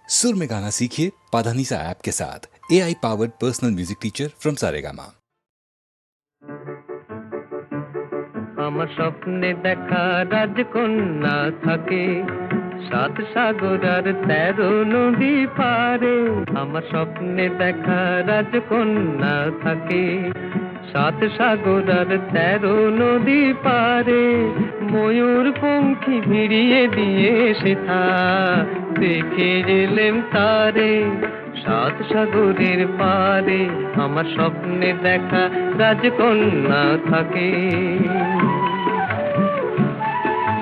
सुर में गाना सीखिए पाधानीसा ऐप के साथ। AI powered personal music teacher from Saregama. আমার স্বপ্নে দেখা রাজকন্যা থাকে 7 সাগর আর 13 নদী পারে। আমার স্বপ্নে দেখা রাজকন্যা থাকে 7 সাগর আর 13 নদী পারে। ময়ূর পঙ্খী ভিড়িয়ে দিয়ে সেথা দেখে এলেম তারে 7 সাগরের পারে। আমার স্বপ্নে দেখা রাজকন্যা থাকে।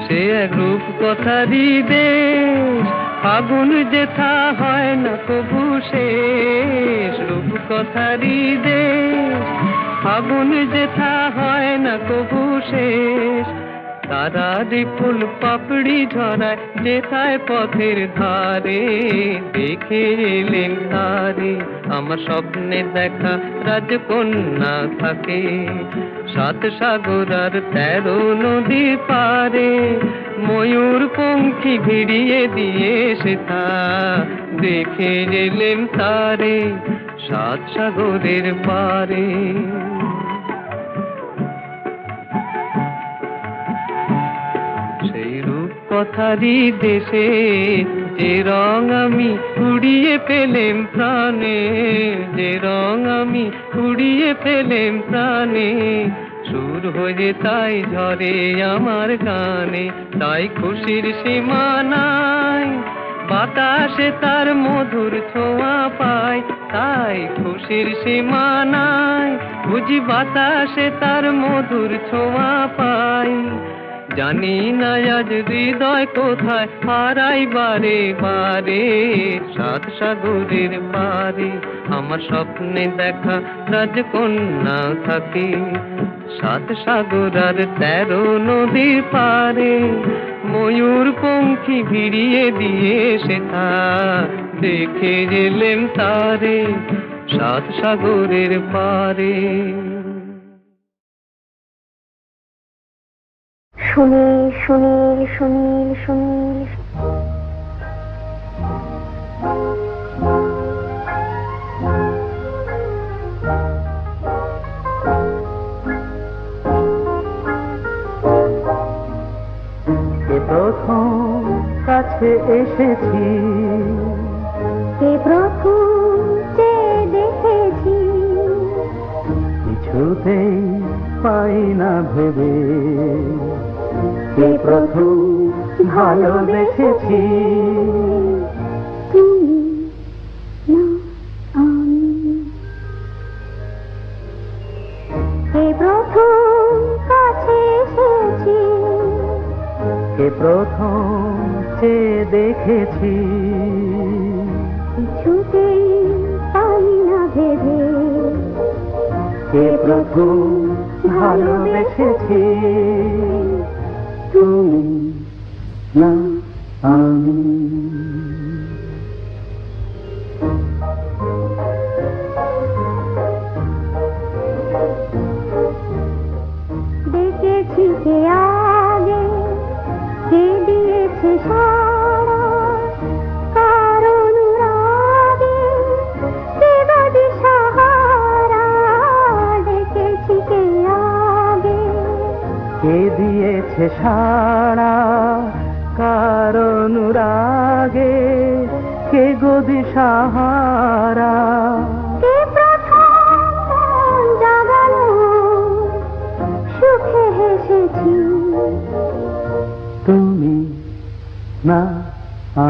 সে এক রূপ কথারই দেশ, ফাগুন যেথা হয় না কবু শেষ। রূপ কথারই দেশ, ফাগুন যেথা হয় না কবু শেষ। তারারি ফুল পাপড়ি ঝরায় যেথায় পথের ধারে দেখে এলেন তারে। আমার স্বপ্নে দেখা রাজকন্যা থাকে 7 সাগর আর 13 নদী পারে। ময়ূর পঙ্খী ভিড়িয়ে দিয়ে সেথা দেখে এলেন তারে 7 সাগরের পারে। সেই রূপ কথারই দেশে যে রং আমি কুড়িয়ে পেলেম প্রাণে, যে রং আমি কুড়িয়ে পেলেম প্রাণে। সুর হয়ে তাই ঝরে আমার গানে, তাই খুশির সীমা নাই। বাতাসে তার মধুর ছোঁয়া পায়, তাই খুশির সীমা নাই। বুঝি বাতাসে তার মধুর ছোঁয়া পাই। জানি না আজ হৃদয় কোথায় হারাই বারে বারে 7 সাগরের পারে। আমার স্বপ্নে দেখা রাজকন্যা থাকে 7 সাগর আর 13 নদীর পারে। ময়ূর পঙ্খী ভিড়িয়ে দিয়ে সেথা দেখে এলেম তারে 7 সাগরের পারে। সুনীল সুনীল সুনীল সুনীল কে প্রথম কাছে এসেছি, কে প্রথম চেয়ে দেখেছি, কিছুতেই পাই না ভেবে। কে প্রথম ভালোবেসেছি, তুমি না আমি। কে প্রথম কাছে এসেছি, কে প্রথম চেয়ে দেখেছি, কিছুতেই পাই না ভেবে। কে প্রথম ভালোবেসেছি, তুমি না আমি। দেখেছি কে আগে, কে দিয়েছে সাড়া, কার অনুরাগে কে বা দিশাহারা। দেখেছি কে আগে, কে দিয়েছে সাড়া, কার অনুরাগে কে গো দিশাহারা। কে প্রথম মন জাগালো, সুখে হেসেছি, তুমি না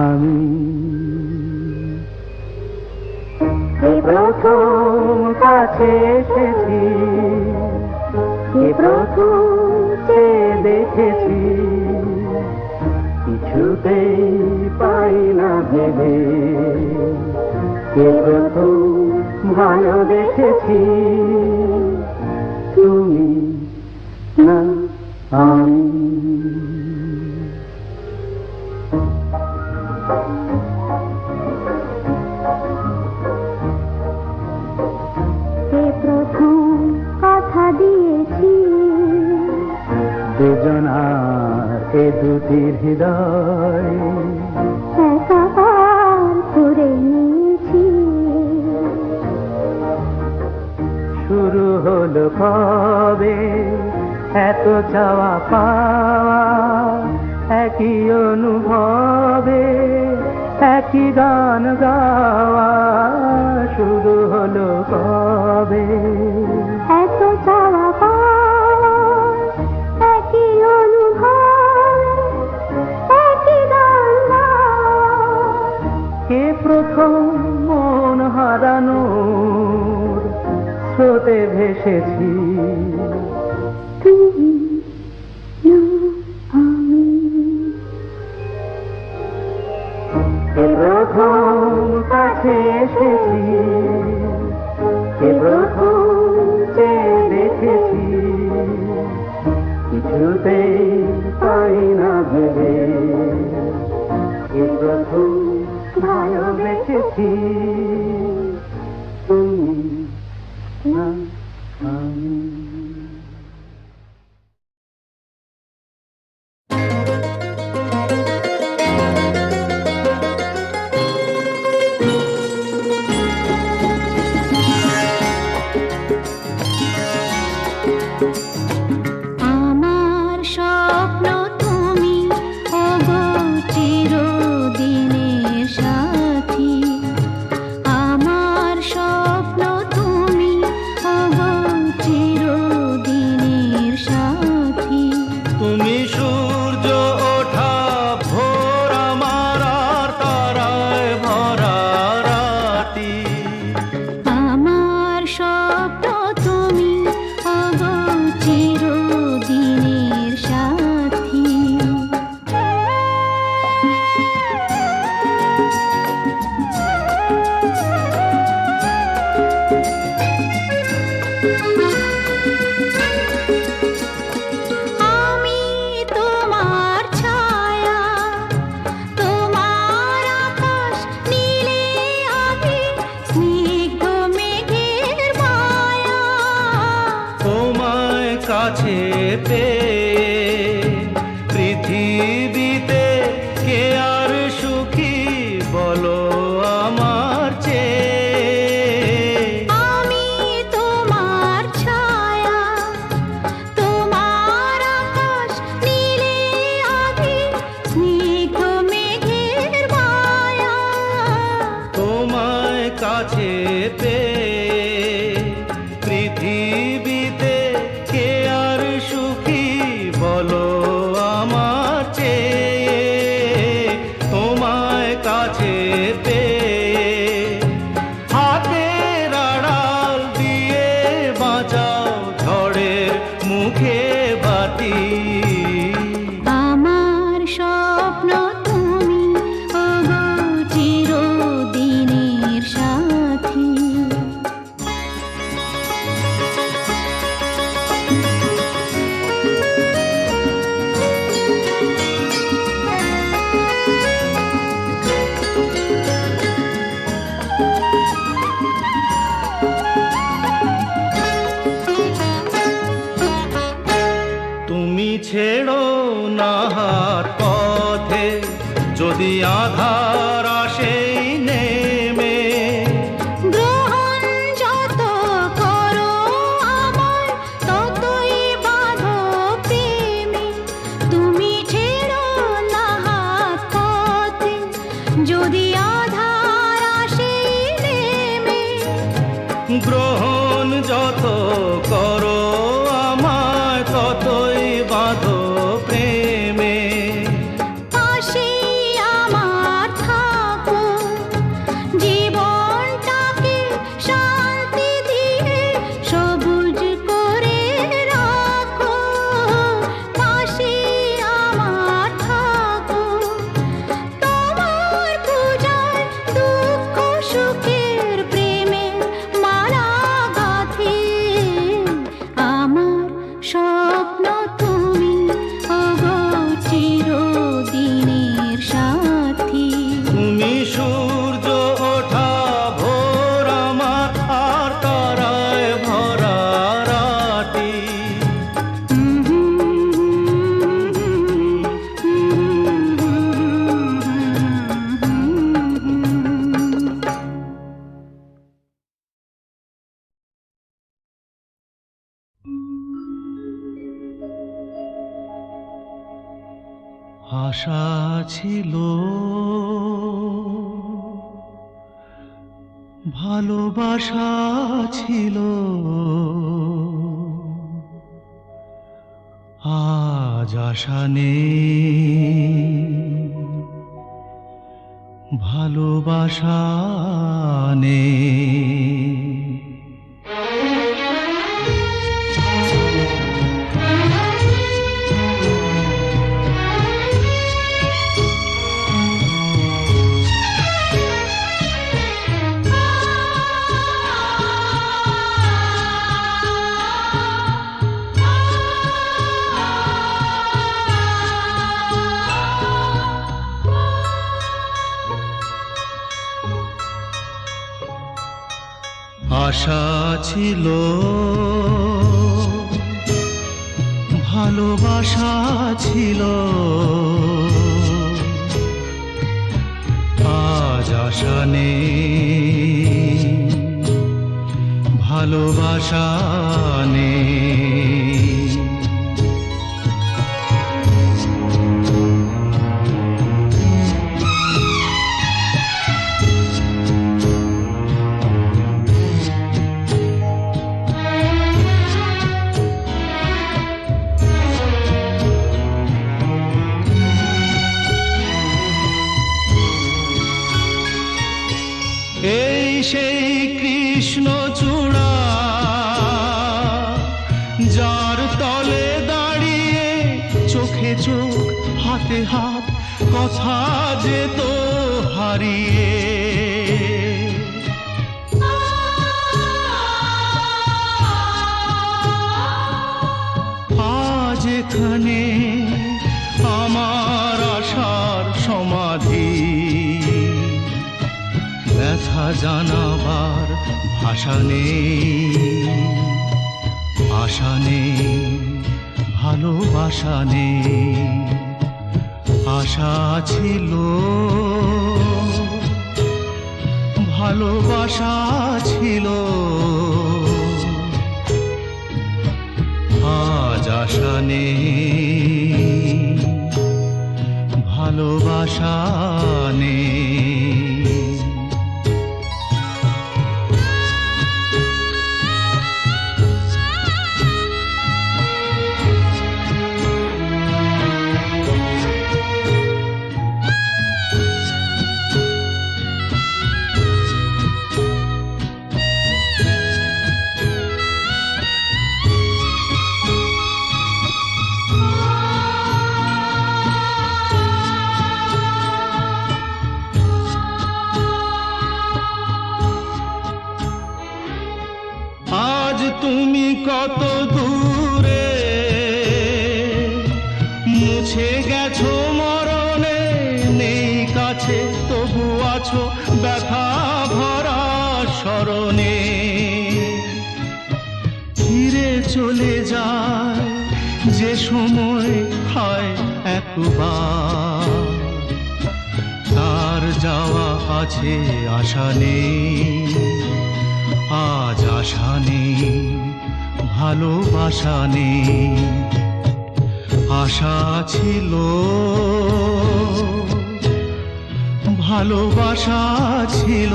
আমি। কে প্রথম কাছে এসেছি, কে প্রথম চেয়ে দেখেছি, কিছুতেই পাই না ভেবে। কে প্রথম ভালোবেসেছি, তুমি না আমি। কে প্রথম কথা দিয়েছি, দুজনার এ দুটি হৃদয় একাকার এত চাওয়া পাওয়া একই অনুভবে, একই গান গাওয়া শুরু হলো কবে। এত চাওয়া পাওয়া একই অনুভব, একই গান গাওয়া। কে প্রথম মন হারানোর স্রোতে ভেসেছি, তুমি না আমি। কে প্রথম কাছে এসেছি, কে প্রথম চেয়ে দেখেছি, কিছুতেই পাই না ভেবে, কে প্রথম ভালোবেসেছি, তুমি না আমি। আমার স্বপ্ন তুমি, ওগো চিরদিনের সাথী। আমার স্বপ্ন তুমি, ওগো চিরদিনের সাথী। তুমি সূর্য ওঠা ভোর আমার আর তারায় ভরা রাতি। আমার স্বপ্ন তুমি, ওগো চিরদিনের সাথী। আমি তোমার ছায়া, তোমার আকাশ নীলে আভি, স্নিগ্ধ মেঘের মায়া। তোমায় কাছে পেয়ে পৃথিবীতে কে আর সুখী বলো আমার চেয়ে। আমি তোমার ছায়া, তোমার আকাশ নীলে আভি, স্নিগ্ধ মেঘের মায়া। তোমায় কাছে পেয়ে পৃথিবীতে কে আর সুখী বলো আমার চেয়ে। তোমায় কাছে পেয়ে হাতের আড়াল দিয়ে বাঁচাও ঝড়ের মুখে বাতি। আমার স্বপ্ন তুমি, ওগো চিরদিনের সাথী। তুমি ছেড়ো না হাত পথে, যদি আধার আসে নেমে। গ্রহণ যত করো আমার, ততই বাঁধো প্রেমে। তুমি ছেড়ো না হাত পথে, যদি আধার আসে নেমে। গ্রহণ যত করো আমায়, ততই বাঁধো প্রেমে। পাশে আমার থাকো, জীবনটাকে শান্তি দিয়ে সবুজ করে রাখো। পাশে আমার থাকো, তোমার পূজায় দুঃখ সুখের প্রেমের মালা আশা ছিল, ভালোবাসা ছিল, আজ আশা নেই, ভালোবাসা নেই। আশা ছিল, ভালোবাসা ছিল, আজ আশা নেই, ভালোবাসা নেই। এই সেই কৃষ্ণ চূড়া, যার তলে দাঁড়িয়ে চোখে চোখ হাতে হাত কথা যেত হারিয়ে। আজ এখানে আমার আশার সমাধি, ব্যথা জানাবার ভাষা নেই, আশা নেই, ভালোবাসা নেই। আশা ছিল, ভালোবাসা ছিল, আজ আশা নেই, ভালোবাসা নেই। আজ তুমি কত দূরে, মুছে গেছো মরণে, নেই কাছে তবু আছো ব্যথা ভরা স্মরণে। ফিরে চলে যায় যে সময় হয় একবার, তার যাওয়া আছে আশা নেই, আজ আশা নেই, ভালোবাসা নেই। আশা ছিল, ভালোবাসা ছিল,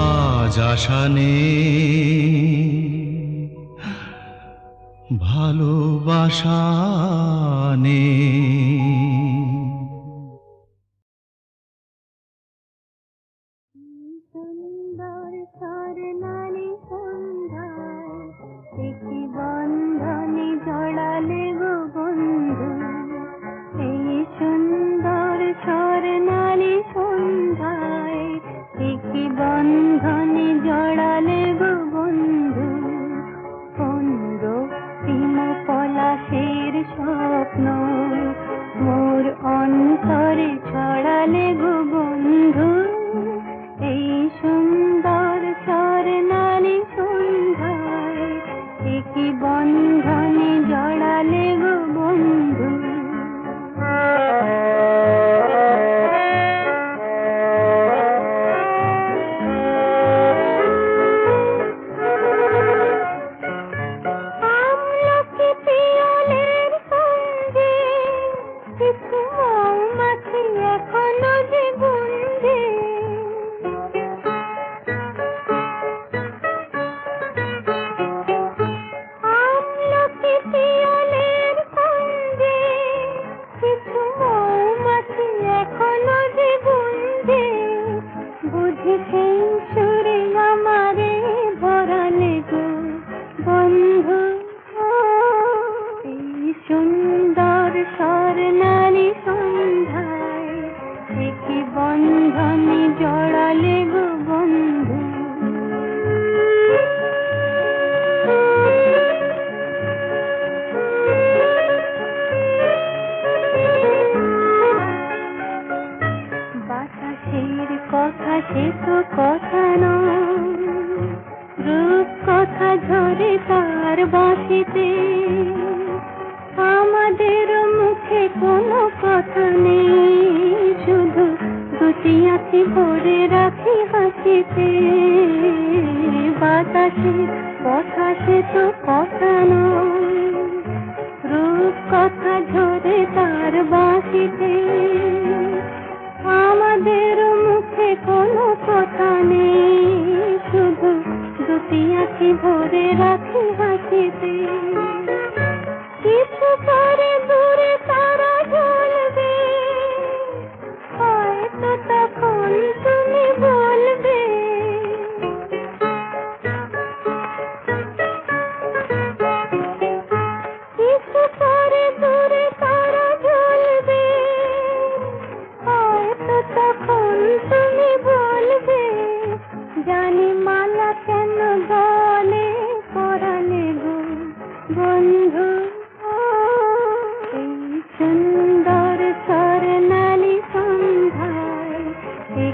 আজ আশা নেই, ভালোবাসা নেই। সুন্দর স্বর্ণালী সন্ধ্যায় একটি বন্ধনে জড়ালে গো বন্ধু, এই সুন্দর স্বর্ণালী সন্ধ্যায় একটি বন্ধনে জড়ালে গো বন্ধু। কোন রক্তিম পলাশের স্বপ্ন মোর অন্তরে ছড়ালে গো বন্ধু, এই সুন্দর স্বর্ণালী সন্ধ্যায় একই বন্ধনে জড়ালে গো বন্ধু। আমলকি পিয়লের মৌমাছি এখনো যে গুঞ্জে, আমলকি পিয়লের কুঞ্জে কিছু মৌমাছি এখনো যে গুঞ্জে, বুঝি সেই সুরে আমারে ভরালে গো বন্ধু। এই সুন্দর স্বর্ণালী সন্ধ্যায় কি বন্ধনে জড়ালে গো বন্ধু। বাতাসের কথা সে তো কথা নয়, রূপ কথা ঝরে তার বাঁশিতে, আমাদের মুখে কোনো কথা নেই, শুধু দুটি আঁখি ভরে রাখি হাসিতে। বাতাসের কথা সে তো কথা নয়, রূপ কথা ঝরে তার বাঁশিতে, আমাদের মুখে কোনো কথা নেই, শুধু দুটি আঁখি ভরে রাখি হাসিতে। কিছু পরে দূরে তারা জ্বলবে, হয়তো তখন তুমি বলবে কিছু পরে দূরে তারা জ্বলবে, হয়তো তখন তুমি বলবে জানি মালা কেন গলে পরালে গো বন্ধু। এই সুন্দর স্বর্ণালী সন্ধ্যায়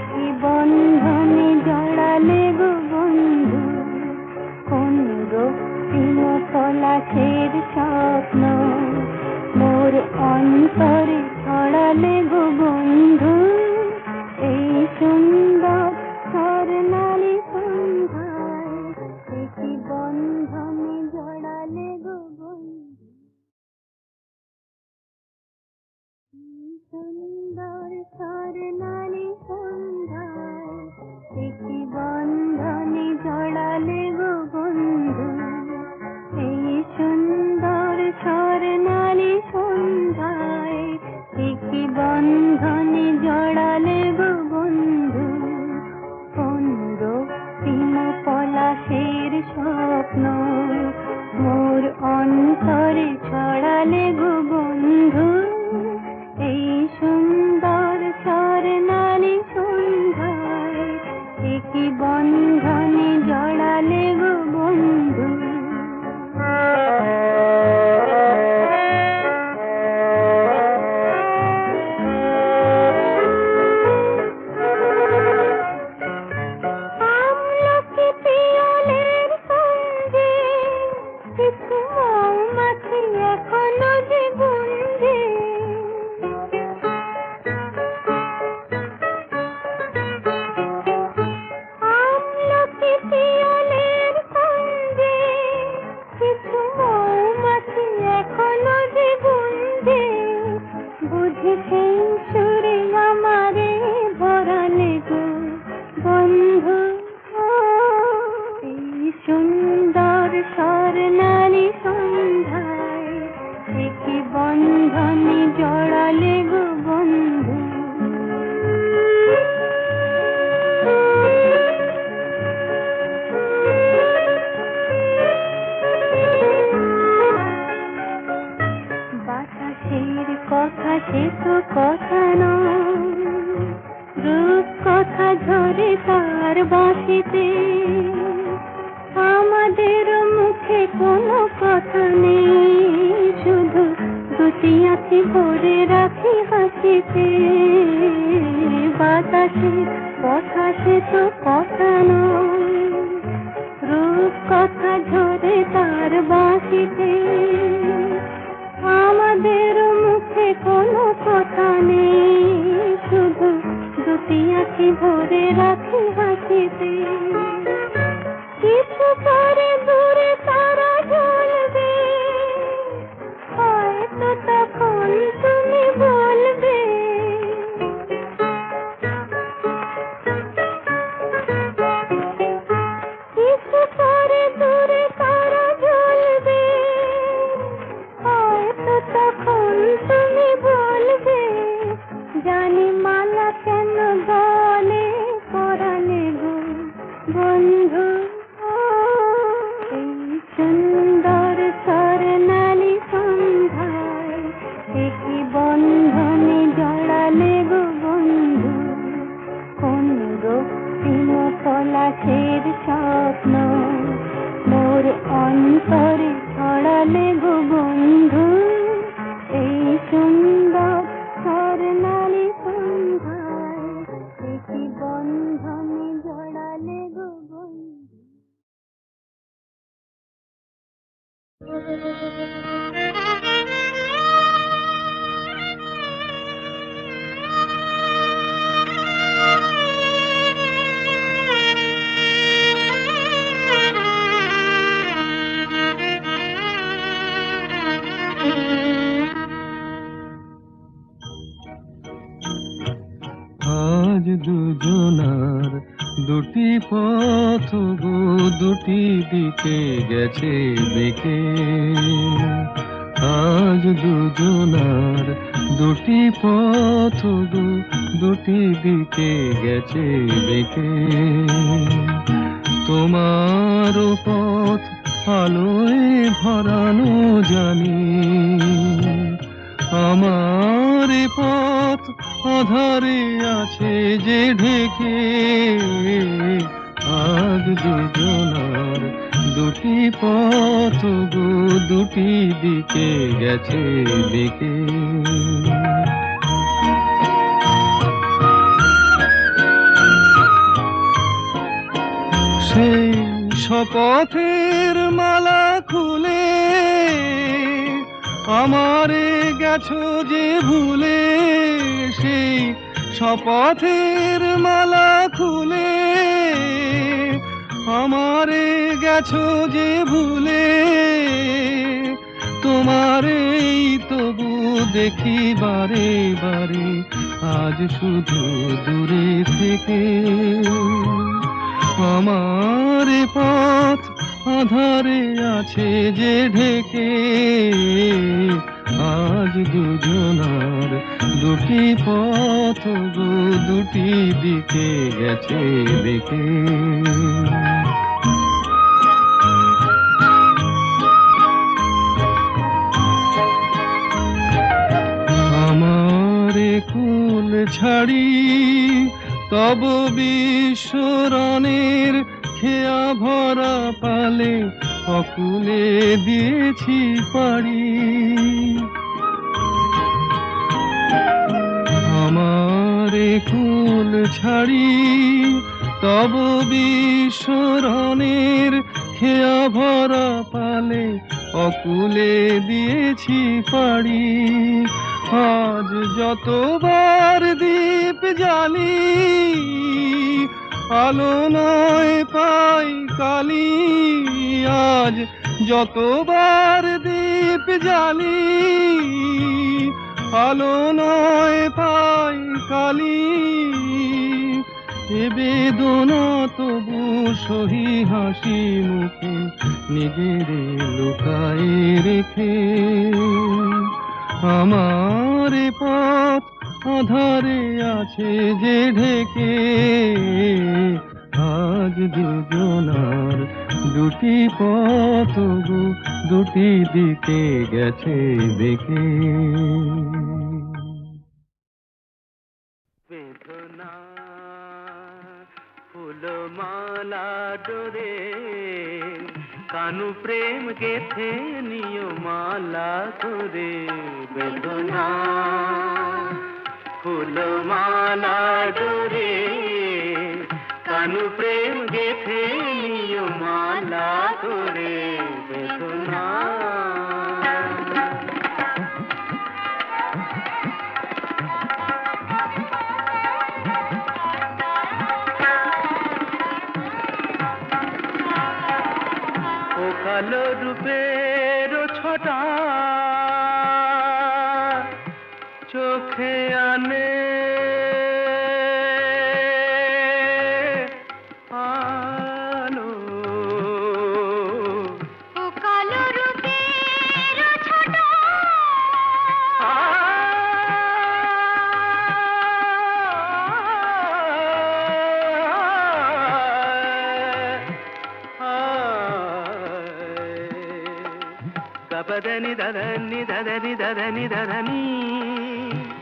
কি বন্ধনে জড়ালে গো বন্ধু। কোন রক্তিম পলাশের স্বপ্ন মোর অন্তরে ছড়ালে গো বন্ধু। এই সুন্দর স্বর্ণালী সন্ধ্যায় কি বন্ধনে জড়ালে গো বন্ধু। সুন্দর স্বর্ণালী সন্ধ্যায় কি বন্ধনে জড়ালে গো বন্ধু। এই সুন্দর স্বর্ণালী সন্ধ্যায় কি বন্ধনে জড়ালে গো বন্ধু। কোন রক্তিম পলাশের স্বপ্ন মোর অন্তরে ছড়ালে গো বন্ধু। এই সুন্দর স্বর্ণালী সন্ধ্যায় কি বন্ধনে জড়ালে গো বন্ধু। আমলকি পিয়লের কুঞ্জে কিছু মৌমাছি এখনো যে গুঞ্জে, আমলকি পিয়লের কুঞ্জে কিছু মৌমাছি এখনো যে গুঞ্জে, বুঝি সেই সুরে আমারে ভরালে গো বন্ধু। এই সুন্দর স্বর্ণালী সন্ধ্যায় কি বন্ধনে জড়ালে গো বন্ধু। বাতাসের কথা সে তো কথা নয়, রূপ কথা ঝরে তার বাঁশিতে, আমাদের মুখে কোনো কথা নেই, শুধু দুটি আঁখি ভরে রাখি হাসিতে। বাতাসের কথা সে তো কথা নয়, রূপ কথা ঝরে তার বাঁশিতে, আমাদের মুখে কোনো কথা নেই, শুধু দুটি আঁখি ভরে রাখি হাসিতে। কিছু পরে দূরে তারা জ্বলবে, হয়তো তখন তুমি বলবে জানি মালা কেন গলে পরাণে গো বন্ধু, এই সুন্দর স্বর্ণালী সন্ধ্যায় কি বন্ধনে জড়ালে গো বন্ধু, কোন রক্তিম পলাশের স্বপ্ন মোর অন্তরে ছড়ালে গো বন্ধু, এই সুন্দর স্বর্ণালী সন্ধ্যায় কি বন্ধনে জড়ালে গো বন্ধু। আজ দুজনার দুটি পথ গো দুটি দিকে গেছে বেঁকে, আজ দুজনার দুটি পথ গো দুটি দিকে গেছে বেঁকে, তোমার পথ আলোয় ভরানো জানি, আমার পথ আধারে আছে যে ঢেকে, আজ দুজনার দুটি পথ গো দুটি দিকে গেছে বেঁকে। সেই শপথের মালা খুলে আমারে গেছো যে ভুলে, সেই শপথের মালা খুলে আমারে গেছো যে ভুলে, তোমারেই তবু দেখি বারে বারে আজ শুধু দূরে থেকে, আমার পথ আধারে আছে যে ঢেকে, আজ দুজনার দুটি পথ গো দুটি দিকে গেছে বেঁকে। আমারে কুল ছাড়ি তব বিশ্বরণের খেয়া ভরা পালে অকুলে দিয়েছি পাড়ি, আমারে কুল ছাড়ি তব বিশ্বরণের খেয়া ভরা পালে অকুলে দিয়েছি পাড়ি, আজ যতবার দীপ জ্বালি আলো নয় পাই কালি, আজ যতবার দীপ জ্বালি আলো নয় পাই কালি, এ বেদনা তবু সহি হাসি মুখে নিজের লুকায়ে রেখে, আমার পথ আধারে আছে যে ঢেকে, আজ দুজনার দুটি পথ গো দুটি দিকে গেছে বেঁকে। বেদনা ফুলমালা ডোরে কানু প্রেম গেথে নিয় মালা করে, বেদনা ফুলমালা ডোরে কানু প্রেম গেথে নিয় মালা করে, বেদনা কালো রূপের ছটা চোখে আনে আলো, ও কালো রূপের ছটা పదని దదని దదని దదని దదని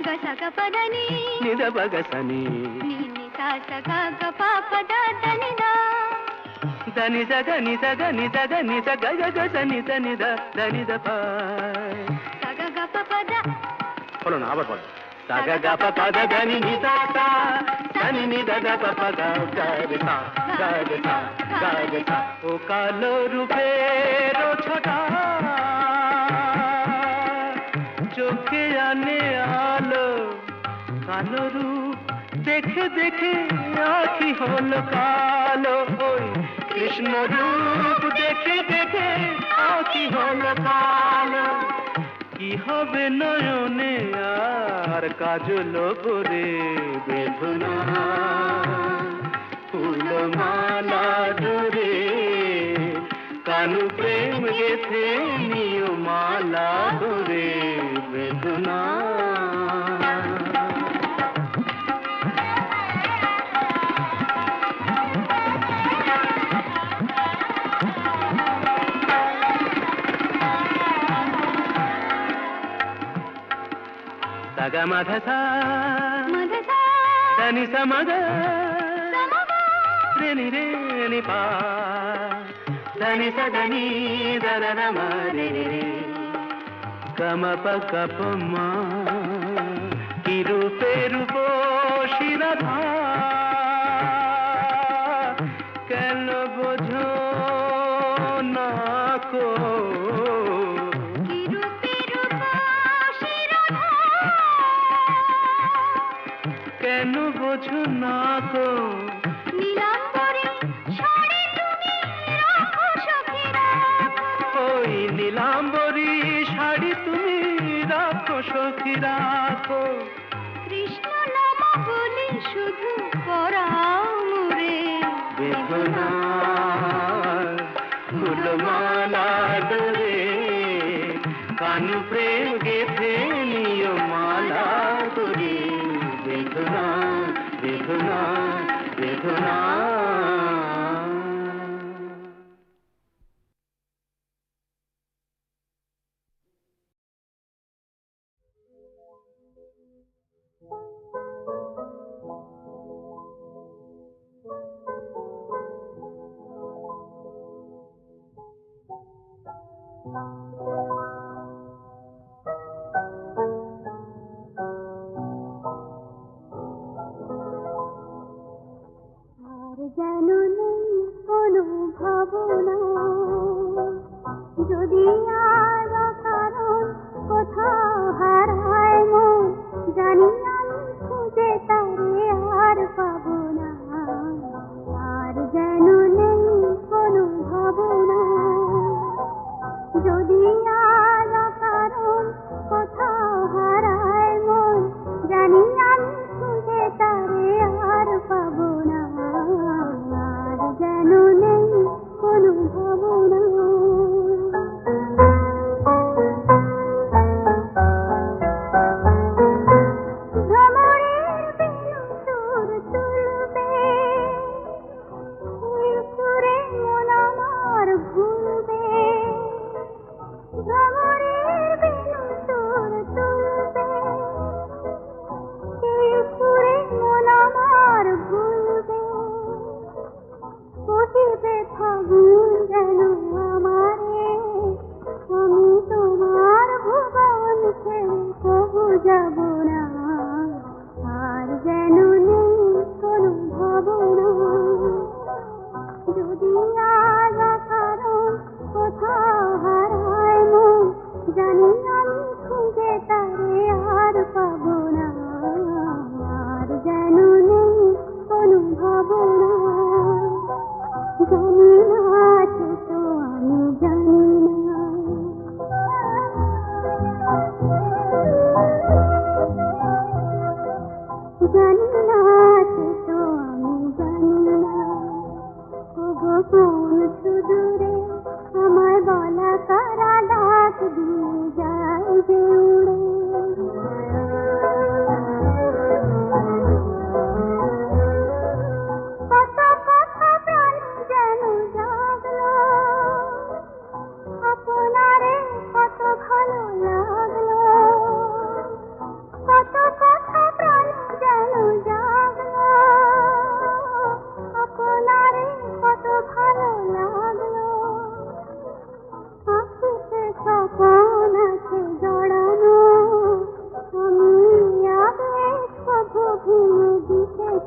గసగ పదని నిద బగసని నిని సాసగ గపపద దనిదా దని జగని జగని జగని జగ గసని దని దని దప సగ గపపద বলো না আবার বলো সাগা গা পা পা দা নি নি সা সা নি নি দা দা পা পা গা গা রে সা গা রে সা গা রে সা ও কালো রূপের ছোটা চোখে আনে আলো কালো রূপ দেখে দেখে আখি হলো কালো ওই কৃষ্ণ রূপ দেখে দেখে আখি হলো কালো কি হবে নয়নে আর কাজল করে বেদনা ফুলমালা ধরে কানু প্রেম গেথে নিয় মালা ধরে বেদনা Saga madha sa মধসা dani sa madha সমগা re ni pa dani sa dani da da da ma re re kama pa ka pa ma ki rupe rupo shiradha keno bojo na ko কি রূপে রূপ শিরোধা কেন বোঝো না গো নীলাম্বরে শাড়ি তুমি রাখো সখী রাখো ওই নীলাম্বরী শাড়ি তুমি রাখো সখী রাখো কৃষ্ণ নাম বলি শুধু পরাও মুরে বেদনা ফুলমালা ধরে কানু প্রেম গেথে নিয় মালা ধরে বেদনা বেদনা বেদনা আর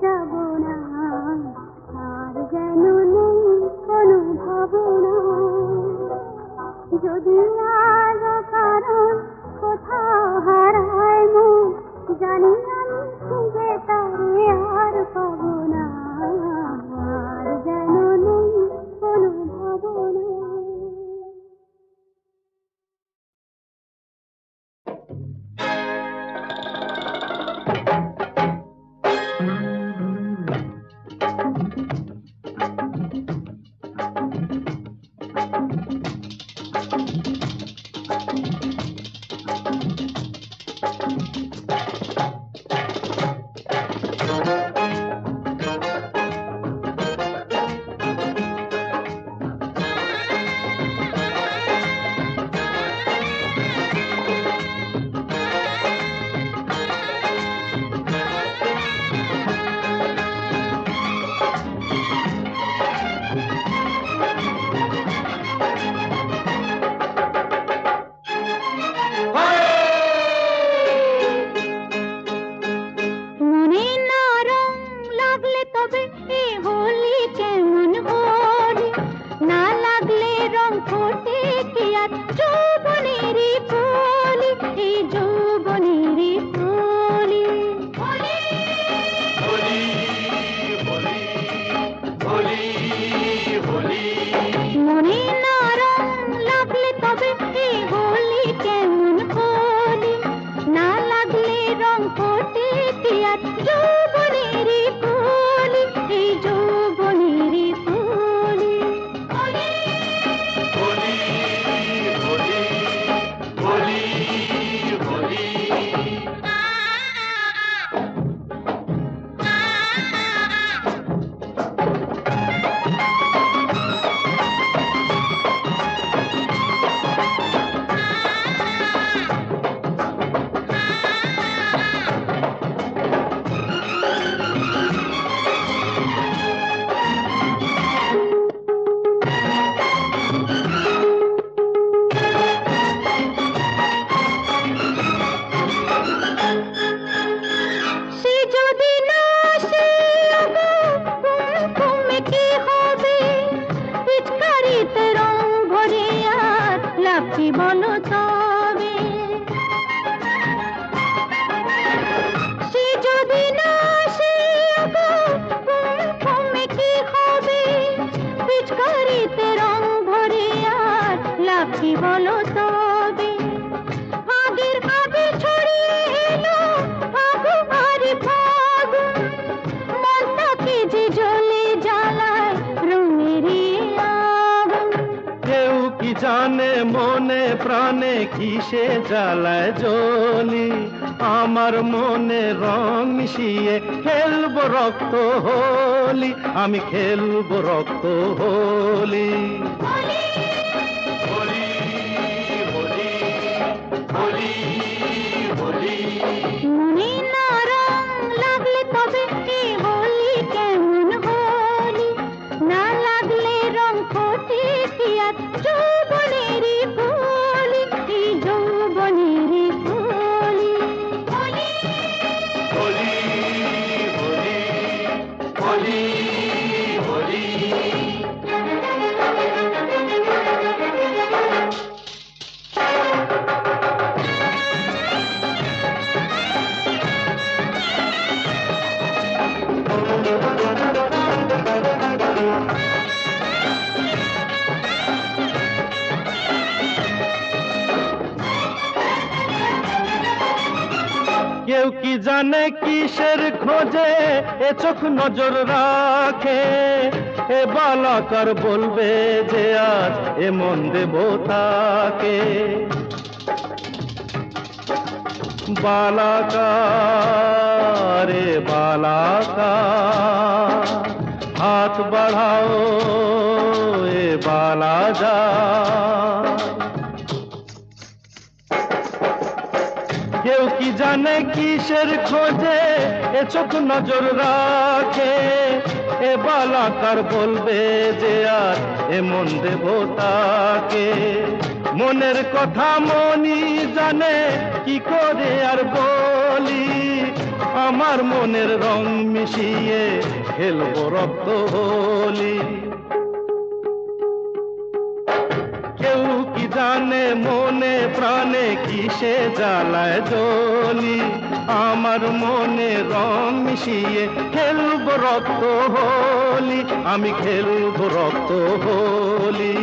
যাব না, আর যেন নেই কোনো ভাবনা। যদি আজ কারণ কোথাও হারায় মন, জানি আমি খুঁজে তারে আর পাব না, আর যেন নেই কোনো ভাবনা। জানে মনে প্রাণে কিসে জ্বালায় জ্বলি, আমার মনে রং মিশিয়ে খেলবো রক্ত হোলি, আমি খেলবো রক্ত হোলি। কেউ কি জানে কিসের খোঁজে এ চোখ নজর রাখে, এ বালাকার বলবে যে আজ এ মন দেব তাকে। বালাকার এ বালাকার, হাত বাড়াও এ বালাজা। কেউ কি জানে কিসের খোঁজে এ চোখ নজর রাখে, এ বালাকার বলবে যে আর এ মন দেব তাকে। মনের কথা মনই জানে কি করে আর বলি, আমার মনের রং মিশিয়ে খেলবো রক্ত হোলি। কেউ কি জানে মনে প্রাণে কিসে জ্বালায় দলি, আমার মনে রং মিশিয়ে খেলবো রক্ত হোলি, আমি খেলবো রক্ত হোলি।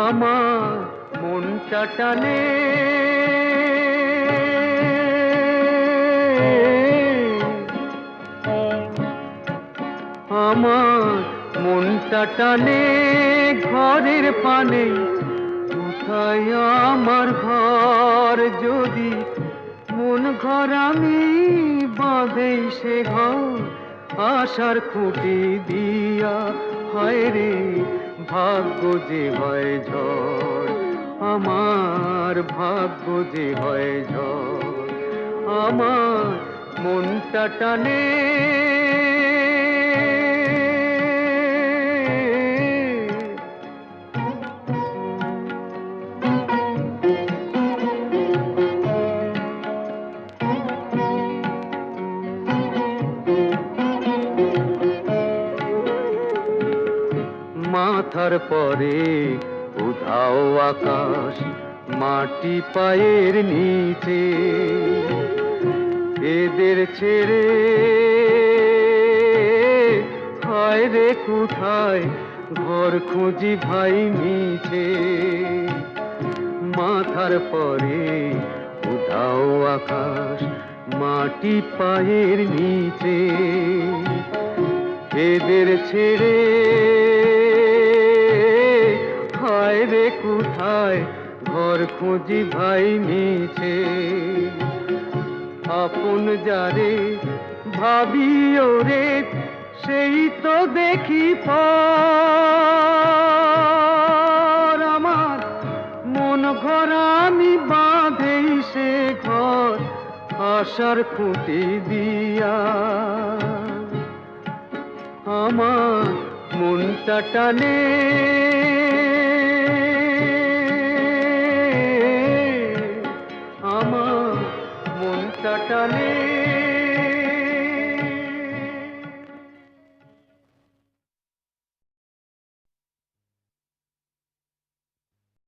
আমার মনটা টানে আমার মনটা টানে ঘরের পানে, কোথায় আমার ঘর যদি মন ঘর আমি বাঁধে সে ঘর আশার খুঁটি দিয়া, হয় রে ভাগ্য যে হয় ঝড়, আমার ভাগ্য যে হয় ঝড়, আমার মনটা টানে মাথার পরে উধাও আকাশ, মাটি পায়ের নিচে, এদের ছেড়ে হায় রে কোথায় ঘর খুঁজি ভাই মিছে। মাথার পরে উধাও আকাশ, মাটি পায়ের নিচে, এদের ছেড়ে হায় রে কোথায় ঘর খুঁজি ভাই মিছে। আপন যারে ভাবি ওরে সেই তো দেখি পর, আমার মন ঘর আমি বাঁধেই সে ঘর আশার খুঁটি দিয়া, আমার মনটা টানে আমার মনটা টানে